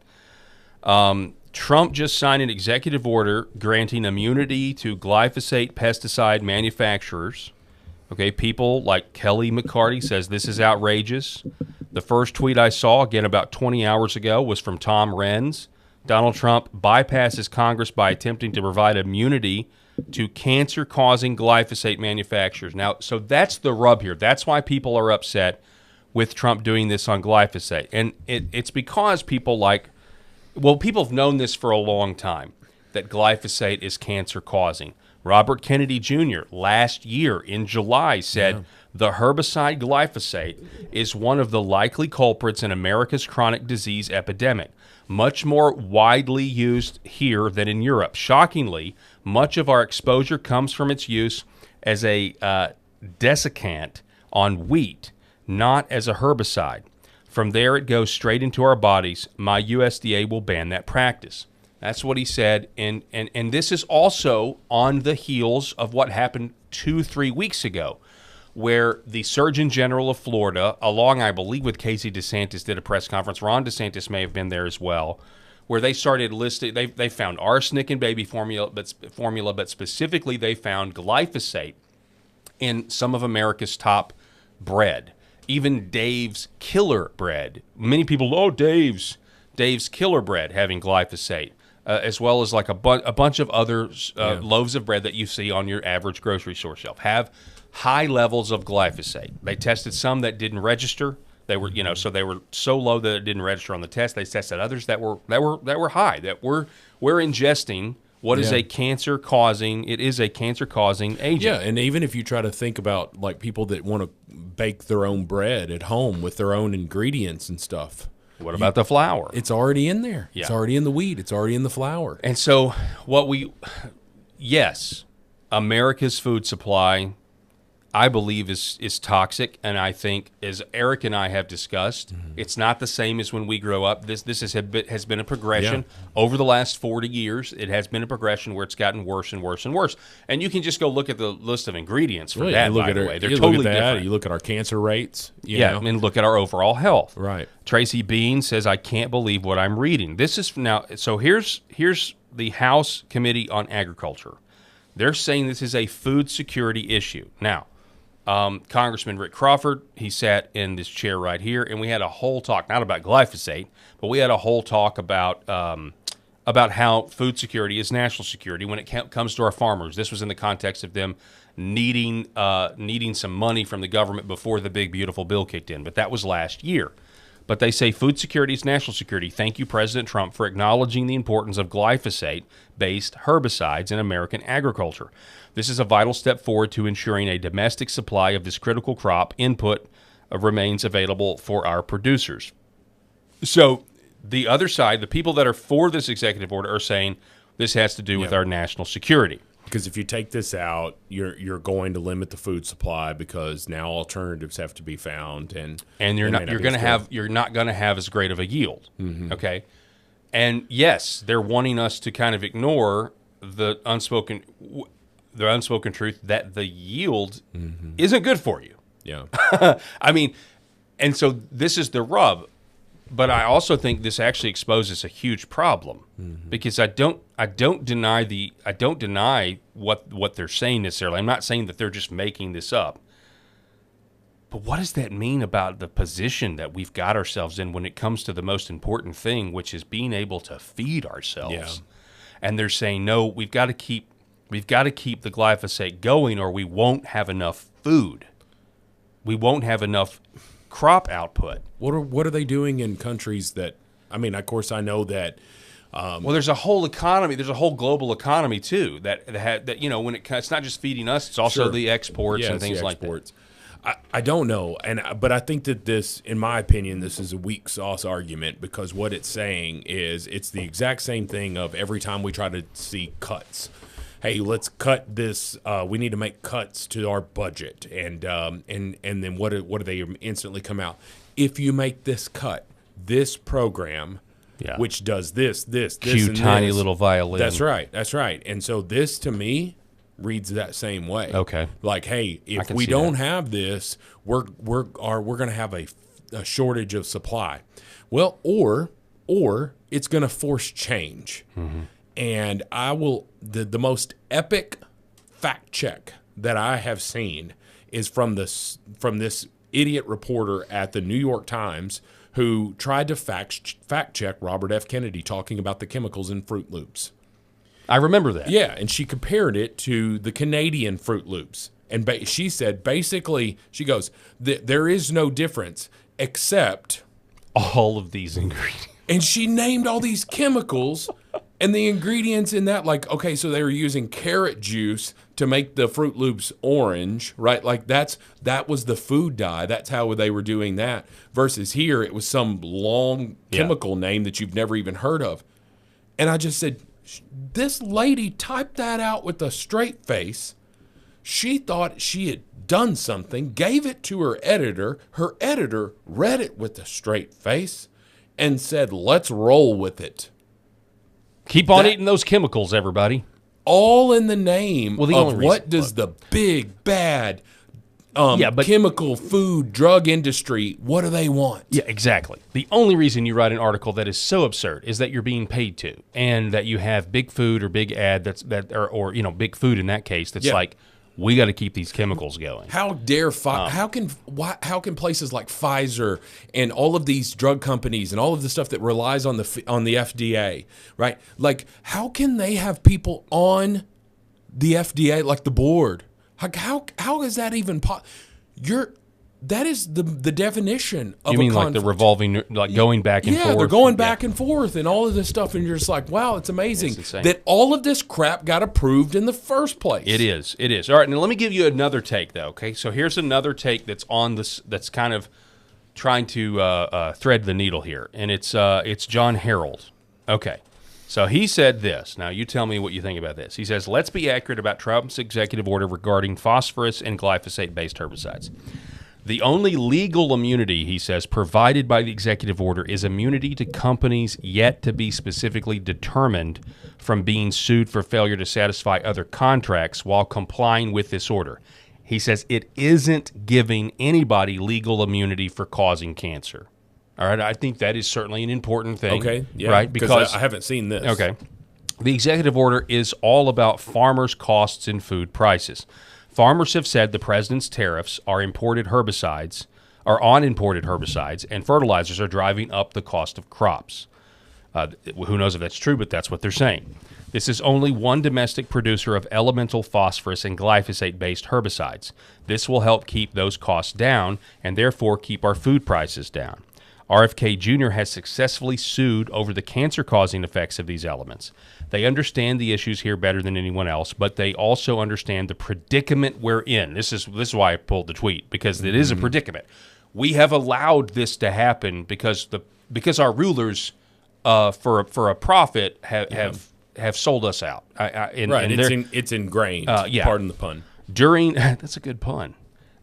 Trump just signed an executive order granting immunity to glyphosate pesticide manufacturers. Okay, people like Kelly McCarty says this is outrageous. The first tweet I saw, again about 20 hours ago, was from Tom Renz. Donald Trump bypasses Congress by attempting to provide immunity to cancer-causing glyphosate manufacturers. Now, so that's the rub here. That's why people are upset with Trump doing this on glyphosate. And it's because people have known this for a long time, that glyphosate is cancer-causing. Robert Kennedy Jr. last year in July said the herbicide glyphosate is one of the likely culprits in America's chronic disease epidemic, much more widely used here than in Europe. Shockingly, much of our exposure comes from its use as a desiccant on wheat, not as a herbicide. From there, it goes straight into our bodies. My USDA will ban that practice. That's what he said, and this is also on the heels of what happened 2-3 weeks ago, where the Surgeon General of Florida, along, I believe, with Casey DeSantis, did a press conference. Ron DeSantis may have been there as well, where they started listing. They found arsenic in baby formula, but specifically they found glyphosate in some of America's top bread, even Dave's Killer Bread. Many people, Dave's Killer Bread having glyphosate. As well as like a bunch of other loaves of bread that you see on your average grocery store shelf have high levels of glyphosate. They tested some that didn't register. They were, so they were so low that it didn't register on the test. They tested others that were high. That we're ingesting what is a cancer-causing. It is a cancer-causing agent. Yeah, and even if you try to think about like people that want to bake their own bread at home with their own ingredients and stuff. What about the flour? It's already in there. Yeah. It's already in the wheat. It's already in the flour. And so America's food supply, I believe, is toxic. And I think, as Eric and I have discussed, it's not the same as when we grow up. This has been a progression over the last 40 years. It has been a progression where it's gotten worse and worse and worse. And you can just go look at the list of ingredients for that, by the way. They're totally different. You look at our cancer rates. And look at our overall health. Right. Tracy Bean says, I can't believe what I'm reading. This is now. So here's the House Committee on Agriculture. They're saying this is a food security issue. Now, Congressman Rick Crawford, he sat in this chair right here, and we had a whole talk, not about glyphosate, but we had a whole talk about how food security is national security when it comes to our farmers. This was in the context of them needing some money from the government before the big, beautiful bill kicked in, but that was last year. But they say food security is national security. Thank you, President Trump, for acknowledging the importance of glyphosate-based herbicides in American agriculture. This is a vital step forward to ensuring a domestic supply of this critical crop input remains available for our producers. So the other side, the people that are for this executive order, are saying this has to do with our national security. Because if you take this out, you're going to limit the food supply because now alternatives have to be found, and you're not going to have as great of a yield. Mm-hmm. Okay, and yes, they're wanting us to kind of ignore the unspoken truth that the yield isn't good for you. Yeah, I mean, and so this is the rub. But I also think this actually exposes a huge problem because I don't deny what they're saying necessarily. I'm not saying that they're just making this up. But what does that mean about the position that we've got ourselves in when it comes to the most important thing, which is being able to feed ourselves? Yeah. And they're saying, no, we've got to keep the glyphosate going, or we won't have enough food. We won't have enough crop output. What are they doing in countries that? I mean, of course, I know that. Well, there's a whole economy. There's a whole global economy too. That you know, when it's not just feeding us, it's also Sure. the exports and things like that. I don't know, but I think that this, in my opinion, this is a weak sauce argument, because what it's saying is it's the exact same thing of every time we try to see cuts. Hey, let's cut this. We need to make cuts to our budget, and then what do they instantly come out? If you make this cut, this program, which does this, cute and tiny this, little violin. That's right. And so this, to me, reads that same way. Okay. Like, hey, if we see don't that. have this, we're going to have a shortage of supply. Well, or it's going to force change. Mm-hmm. And I will the most epic fact check that I have seen is from this idiot reporter at the New York Times who tried to fact check Robert F. Kennedy talking about the chemicals in Fruit Loops. I remember that. Yeah, and she compared it to the Canadian Fruit Loops. And she said, basically, she goes, there is no difference except... all of these ingredients. And she named all these chemicals and the ingredients in that. Like, okay, so they were using carrot juice to make the Fruit Loops orange, right? Like that was the food dye. That's how they were doing that. Versus here, it was some long chemical name that you've never even heard of. And I just said... this lady typed that out with a straight face. She thought she had done something, gave it to her editor. Her editor read it with a straight face and said, let's roll with it. Keep on eating those chemicals, everybody. All in the name of what does the big, bad chemical food drug industry, what do they want? Yeah, exactly. The only reason you write an article that is so absurd is that you're being paid to, and that you have big food or big ad or big food in that case that's like, we got to keep these chemicals going. How dare how can places like Pfizer and all of these drug companies and all of the stuff that relies on the FDA, right? Like, how can they have people on the FDA, like the board? How is that even that is the definition of you mean a conflict. like the revolving, like going back and forth? Yeah, they're going back and forth and all of this stuff, and you're just like, wow, it's amazing that all of this crap got approved in the first place. It is. All right, now let me give you another take, though, okay? So here's another take that's on this, that's kind of trying to thread the needle here, and it's John Harrell. Okay. So he said this. Now, you tell me what you think about this. He says, let's be accurate about Trump's executive order regarding phosphorus and glyphosate-based herbicides. The only legal immunity, he says, provided by the executive order is immunity to companies yet to be specifically determined from being sued for failure to satisfy other contracts while complying with this order. He says it isn't giving anybody legal immunity for causing cancer. All right, I think that is certainly an important thing. Okay, yeah, right? Because I haven't seen this. Okay. The executive order is all about farmers' costs and food prices. Farmers have said the president's tariffs are on imported herbicides, and fertilizers are driving up the cost of crops. Who knows if that's true, but that's what they're saying. This is only one domestic producer of elemental phosphorus and glyphosate-based herbicides. This will help keep those costs down and therefore keep our food prices down. RFK Jr. has successfully sued over the cancer-causing effects of these elements. They understand the issues here better than anyone else, but they also understand the predicament we're in. This is why I pulled the tweet, because it is a predicament. We have allowed this to happen because our rulers, for a profit, have sold us out. It's ingrained. Pardon the pun. That's a good pun.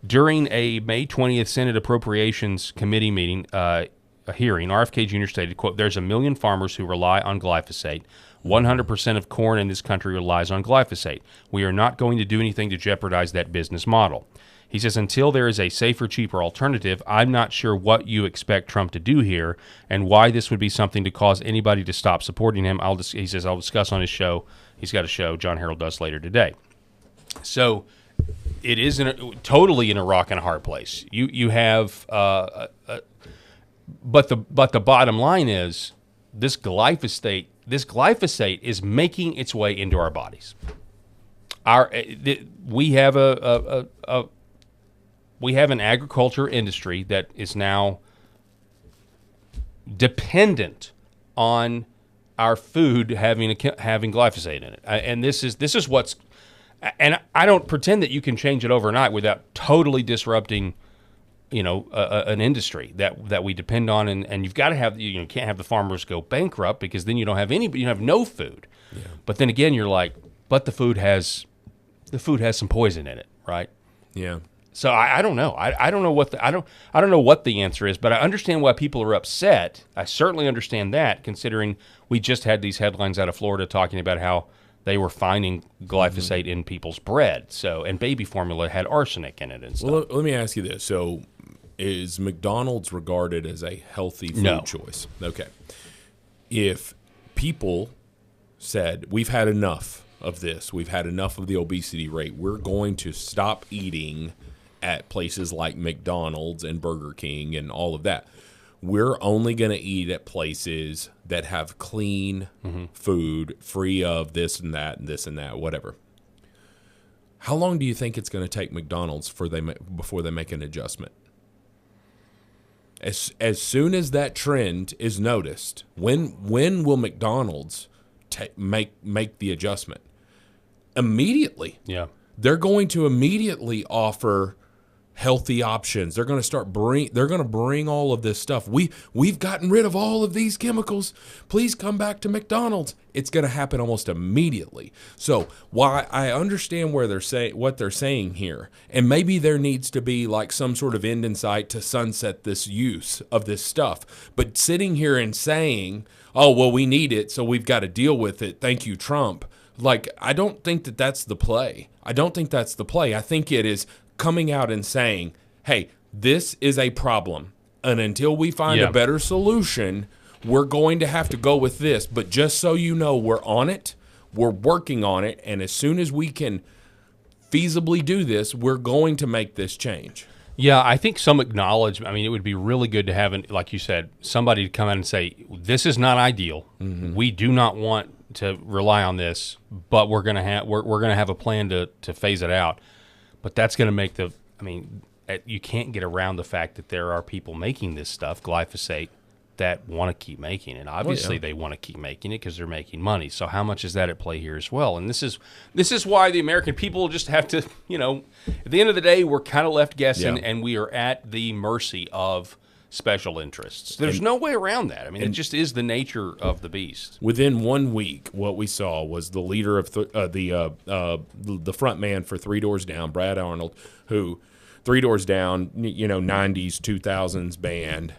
During a May 20th Senate Appropriations Committee meeting, a hearing, RFK Jr. stated, quote, "There's 1 million farmers who rely on glyphosate. 100% of corn in this country relies on glyphosate. We are not going to do anything to jeopardize that business model." He says, until there is a safer, cheaper alternative, I'm not sure what you expect Trump to do here and why this would be something to cause anybody to stop supporting him. He says, I'll discuss on his show. He's got a show, John Harrell does later today. So it is totally in a rock and a hard place. You have, but the bottom line is this glyphosate is making its way into our bodies. We have an agriculture industry that is now dependent on our food having glyphosate in it, and this is what's. And I don't pretend that you can change it overnight without totally disrupting, an industry that we depend on, and you've got to have can't have the farmers go bankrupt because then you have no food. Yeah. But then again, you're like, but the food has some poison in it, right? Yeah. So I don't know. I don't know what the answer is, but I understand why people are upset. I certainly understand that, considering we just had these headlines out of Florida talking about how they were finding glyphosate in people's bread. And baby formula had arsenic in it and stuff. Well, let me ask you this. So is McDonald's regarded as a healthy food choice? Okay. If people said, we've had enough of this, we've had enough of the obesity rate, we're going to stop eating at places like McDonald's and Burger King and all of that. We're only going to eat at places that have clean food, free of this and that and this and that, whatever. How long do you think it's going to take McDonald's before they make an adjustment? As soon as that trend is noticed, when will McDonald's make the adjustment? Immediately. Yeah. They're going to immediately offer healthy options. They're going to bring all of this stuff. We've gotten rid of all of these chemicals. Please come back to McDonald's. It's going to happen almost immediately. So while I understand what they're saying here, and maybe there needs to be like some sort of end in sight to sunset this use of this stuff, but sitting here and saying, oh, well, we need it, so we've got to deal with it. Thank you, Trump. Like, I don't think that's the play. I think it is coming out and saying, hey, this is a problem, and until we find a better solution, we're going to have to go with this. But just so you know, we're on it, we're working on it, and as soon as we can feasibly do this, we're going to make this change. Yeah, I think some acknowledgement. I mean, it would be really good to have, like you said, somebody to come out and say, this is not ideal. Mm-hmm. We do not want to rely on this, but we're going to have a plan to phase it out. But that's going to make you can't get around the fact that there are people making this stuff, glyphosate, that want to keep making it. Obviously, they want to keep making it because they're making money. So how much is that at play here as well? And this is why the American people just have to, at the end of the day, we're kind of left guessing, and we are at the mercy of special interests. There's no way around that. I mean, it just is the nature of the beast. Within 1 week, what we saw was the leader of the front man for Three Doors Down, Brad Arnold, who Three Doors Down, 90s, 2000s band,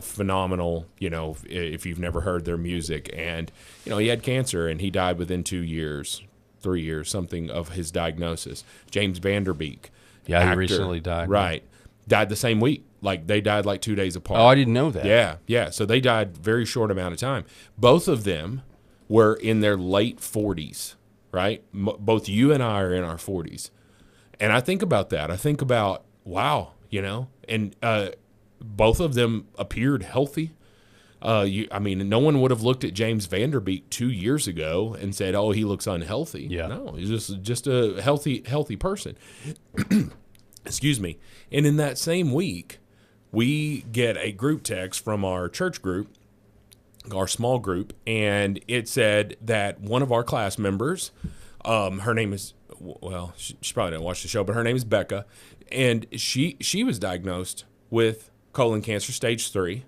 phenomenal, if you've never heard their music. And, he had cancer and he died within 2 years, 3 years, something of his diagnosis. James Vanderbeek. Yeah, actor, he recently died. Right. Died the same week. Like, they died like 2 days apart. Oh, I didn't know that. Yeah. So they died very short amount of time. Both of them were in their late 40s, right? Both you and I are in our 40s. And I think about that. I think about, wow, and both of them appeared healthy. No one would have looked at James Vanderbeek 2 years ago and said, oh, he looks unhealthy. Yeah. No, he's just a healthy person. Excuse me. And in that same week, we get a group text from our church group, our small group, and it said that one of our class members, her name is, well, she probably didn't watch the show, but her name is Becca, and she was diagnosed with colon cancer stage 3,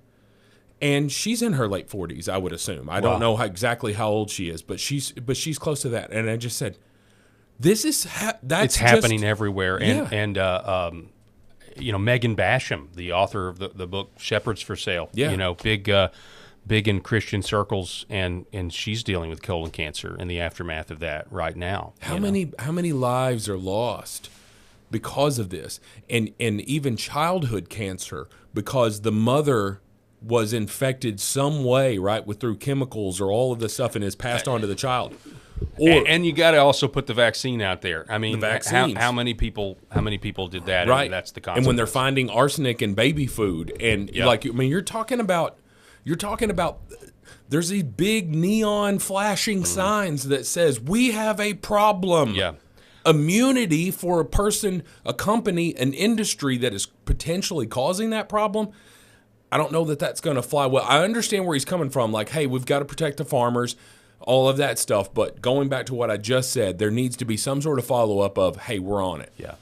and she's in her late 40s, I would assume. I don't know exactly how old she is, but she's close to that. And I just said, this is it's happening everywhere, and Megan Basham, the author of the book Shepherds for Sale, big in Christian circles, and she's dealing with colon cancer and the aftermath of that right now. How many lives are lost because of this, and even childhood cancer because the mother was infected some way, right, through chemicals or all of this stuff, and is passed on to the child. And you got to also put the vaccine out there. I mean, The vaccines. how many people did that? Right. And that's the consequence. And when they're finding arsenic in baby food, and you're talking about there's these big neon flashing signs that says we have a problem. Yeah. Immunity for a person, a company, an industry that is potentially causing that problem. I don't know that that's going to fly well. I understand where he's coming from. Like, hey, we've got to protect the farmers, all of that stuff. But going back to what I just said, there needs to be some sort of follow-up of, hey, we're on it. Yeah.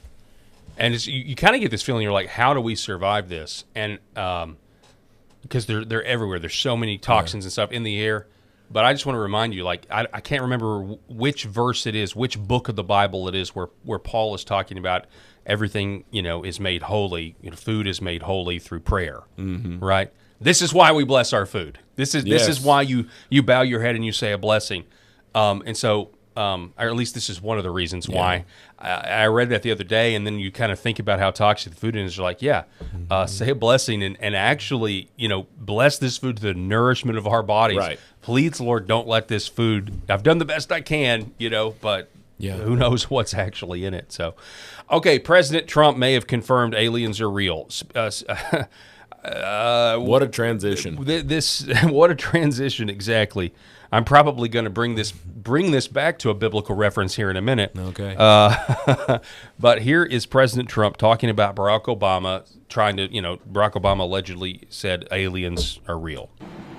And you kind of get this feeling, you're like, how do we survive this? And because they're everywhere. There's so many toxins and stuff in the air. But I just want to remind you, like, I can't remember which verse it is, which book of the Bible it is where Paul is talking about everything, is made holy. Food is made holy through prayer, right? This is why we bless our food. This is why you bow your head and you say a blessing. And so, or at least this is one of the reasons why. I read that the other day, and then you kind of think about how toxic the food is. You're like, say a blessing and actually, bless this food to the nourishment of our bodies. Right. Please, Lord, don't let this food. I've done the best I can, but who knows what's actually in it. So, okay, President Trump may have confirmed aliens are real. What a transition! What a transition, exactly. I'm probably going to bring this back to a biblical reference here in a minute. Okay. But here is President Trump talking about Barack Obama Barack Obama allegedly said aliens are real.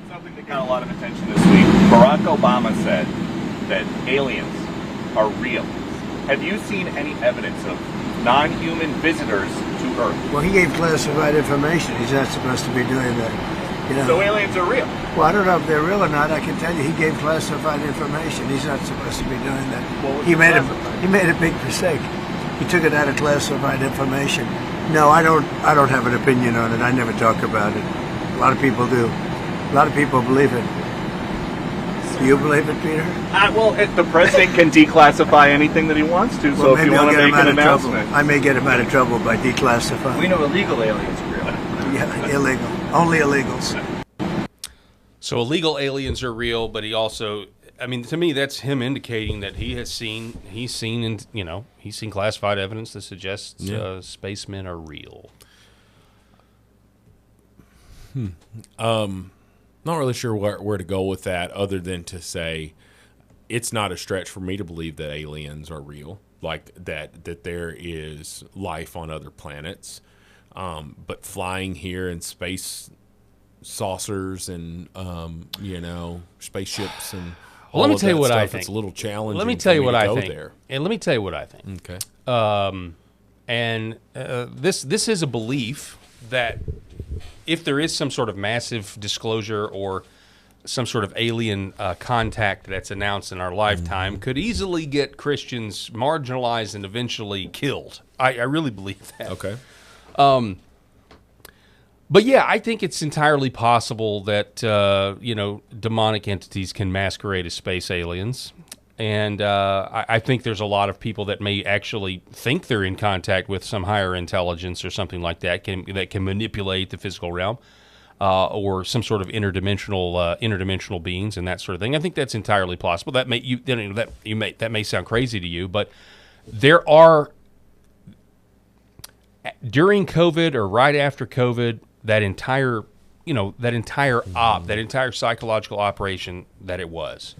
Something that got a lot of attention this week. Barack Obama said that aliens are real. Have you seen any evidence of non-human visitors to Earth? Well, he gave classified information. He's not supposed to be doing that. So aliens are real? Well, I don't know if they're real or not. I can tell you he gave classified information. He's not supposed to be doing that. He made a big mistake. He took it out of classified information. No, I don't have an opinion on it. I never talk about it. A lot of people do. A lot of people believe it. Do you believe it, Peter? The president can declassify anything that he wants to, so if you want to make an announcement. I may get him out of trouble by declassifying. We know illegal aliens are real. Yeah, illegal. Only illegals. So illegal aliens are real, but he also, to me, that's him indicating that he's seen classified evidence that suggests spacemen are real. Not really sure where to go with that, other than to say it's not a stretch for me to believe that aliens are real, like that there is life on other planets. But flying here in space saucers and spaceships and all let me of tell you that what stuff, I think. it's a little challenging. Let me tell you what I think. There. And let me tell you what I think. Okay. This is a belief that if there is some sort of massive disclosure or some sort of alien contact that's announced in our lifetime, could easily get Christians marginalized and eventually killed. I really believe that. Okay. But yeah, I think it's entirely possible that demonic entities can masquerade as space aliens, and I think there's a lot of people that may actually think they're in contact with some higher intelligence or something like that that can manipulate the physical realm, or some sort of interdimensional beings and that sort of thing. I think that's entirely possible. That may sound crazy to you, but there are. During COVID or right after COVID, that entire psychological operation that it was,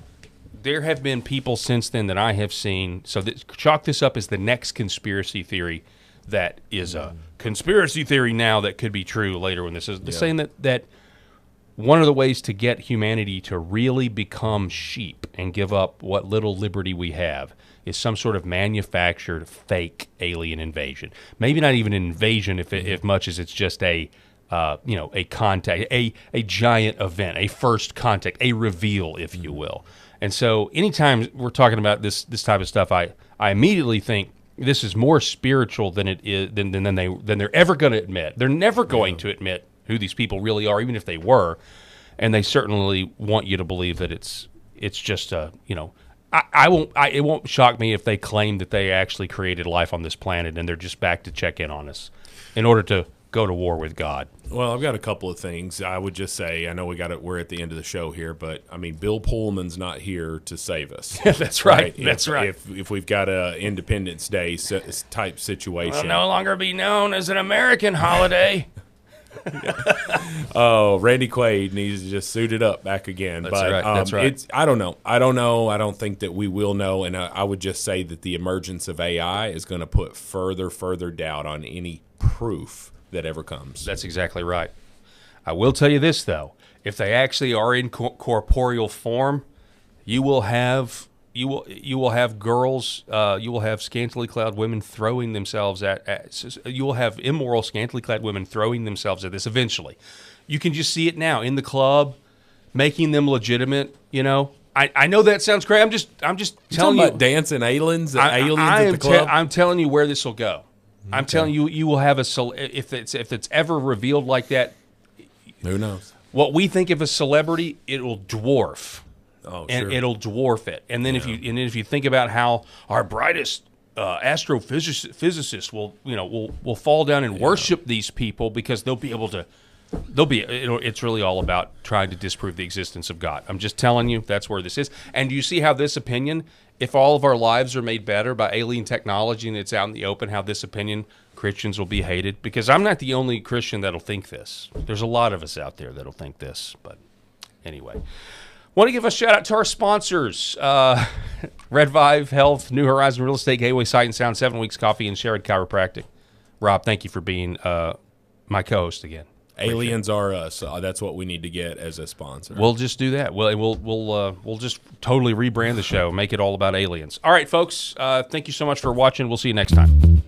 there have been people since then that I have seen. So chalk this up as the next conspiracy theory that is a conspiracy theory now that could be true later when this is saying that one of the ways to get humanity to really become sheep and give up what little liberty we have is some sort of manufactured fake alien invasion. Maybe not even an invasion, if much as it's just a contact, a giant event, a first contact, a reveal, if you will. And so, anytime we're talking about this type of stuff, I immediately think this is more spiritual than it is than they're ever going to admit. They're never going to admit who these people really are, even if they were, and they certainly want you to believe that it's just it won't shock me if they claim that they actually created life on this planet and they're just back to check in on us in order to go to war with God. Well, I've got a couple of things. I would just say, I know we're at the end of the show here, but I mean, Bill Pullman's not here to save us. That's right. That's right. If we've got a Independence Day type situation, will no longer be known as an American holiday. Oh, Randy Quaid needs to just suit it up back again. That's right. That's right. I don't know. I don't think that we will know. And I would just say that the emergence of AI is going to put further doubt on any proof that ever comes. That's exactly right. I will tell you this, though. If they actually are in corporeal form, you will have girls, you will have scantily clad women throwing themselves you will have immoral scantily clad women throwing themselves at this eventually. You can just see it now in the club, making them legitimate, I know that sounds crazy. I'm just telling you about dancing aliens at the club. I'm telling you where this will go. Okay. I'm telling you, you will have if it's ever revealed like that. Who knows? What we think of a celebrity, it will dwarf. Oh, and sure. It'll dwarf it. And then if you think about how our brightest astrophysicists will fall down and worship these people because it's really all about trying to disprove the existence of God. I'm just telling you, that's where this is. And you see how this opinion, if all of our lives are made better by alien technology and it's out in the open, how this opinion, Christians will be hated? Because I'm not the only Christian that'll think this. There's a lot of us out there that'll think this. But anyway, want to give a shout out to our sponsors, Red Vive Health, New Horizon Real Estate, Gateway Sight and Sound, 7 Weeks Coffee, and Sherrod Chiropractic. Rob, thank you for being my co-host again. Aliens are us. That's what we need to get as a sponsor. We'll just do that. We'll just totally rebrand the show, make it all about aliens. All right, folks. Thank you so much for watching. We'll see you next time.